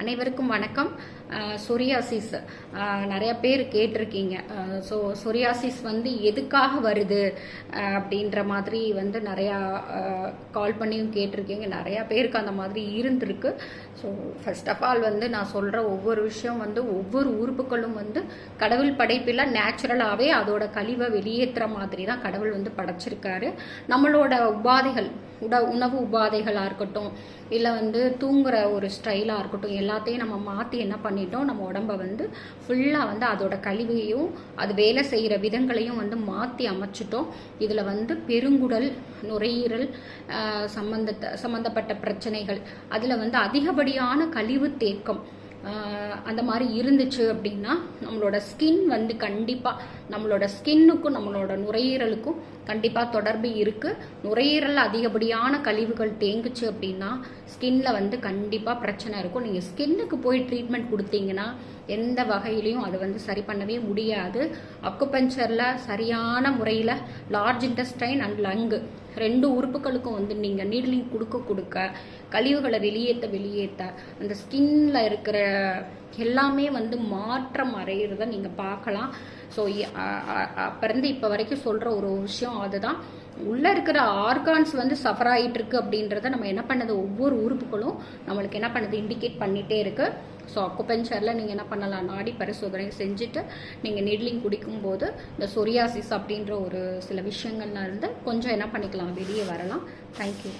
அனைவருக்கும் வணக்கம். சொரியாசிஸ் நிறைய பேர் கேட்டிருக்கீங்க. ஸோ சொரியாசிஸ் எதுக்காக வருது அப்படின்ற மாதிரி நிறையா கால் பண்ணியும் கேட்டிருக்கீங்க. நிறையா பேருக்கு அந்த மாதிரி இருந்திருக்கு. ஸோ ஃபர்ஸ்ட் ஆஃப் ஆல் நான் சொல்கிற ஒவ்வொரு விஷயம் ஒவ்வொரு உறுப்புகளும் கடவுள் படைப்பில் நேச்சுரலாகவே அதோட கழிவை வெளியேற்றுற மாதிரி தான் கடவுள் படைச்சிருக்காரு. நம்மளோட உபாதைகள் உணவு உபாதைகளாக இருக்கட்டும், இல்லை தூங்குற ஒரு ஸ்டைலாக இருக்கட்டும், எல்லாத்தையும் நம்ம மாற்றி என்ன பண்ணிட்டோம், நம்ம உடம்பை ஃபுல்லாக அதோட கழிவையும் அது வேலை செய்கிற விதங்களையும் மாற்றி அமைச்சிட்டோம். இதில் பெருங்குடல், நுரையீரல் சம்மந்தப்பட்ட பிரச்சனைகள், அதில் அதிகப்படியான கழிவு தேக்கம் அந்த மாதிரி இருந்துச்சு அப்படின்னா நம்மளோட ஸ்கின் கண்டிப்பாக நம்மளோட ஸ்கின்னுக்கும் நம்மளோட நுரையீரலுக்கும் கண்டிப்பாக தொடர்பு இருக்குது. நுரையீரல் அதிகப்படியான கழிவுகள் தேங்குச்சு அப்படின்னா ஸ்கின்ல கண்டிப்பாக பிரச்சனை இருக்கும். நீங்கள் ஸ்கின்னுக்கு போய் ட்ரீட்மெண்ட் கொடுத்தீங்கன்னா எந்த வகையிலையும் அது சரி பண்ணவே முடியாது. அக்குபஞ்சரில் சரியான முறையில் லார்ஜ் இன்டெஸ்டைன் அண்ட் லங்கு ரெண்டு உறுப்புகளுக்கும் நீங்கள் நீட்லிங் கொடுக்க கழிவுகளை வெளியேற்ற அந்த ஸ்கின்ல இருக்கிற எல்லாமே மாற்றம் அடையிறத நீங்கள் பார்க்கலாம். ஸோ அப்போருந்து இப்போ வரைக்கும் சொல்கிற ஒரு விஷயம் அதுதான். உள்ளே இருக்கிற ஆர்கான்ஸ் சஃபர் ஆகிட்டு இருக்கு அப்படின்றத நம்ம என்ன பண்ணது, ஒவ்வொரு உறுப்புகளும் நம்மளுக்கு என்ன பண்ணுது, இண்டிகேட் பண்ணிகிட்டே இருக்கு. ஸோ அக்குபஞ்சரில் நீங்கள் என்ன பண்ணலாம், நாடி பரிசோதனை செஞ்சுட்டு நீங்கள் நீட்லிங் குடிக்கும்போது இந்த சொரியாசிஸ் அப்படின்ற ஒரு சில விஷயங்கள்ல இருந்து கொஞ்சம் என்ன பண்ணிக்கலாம், வெளியே வரலாம். தேங்க்யூ.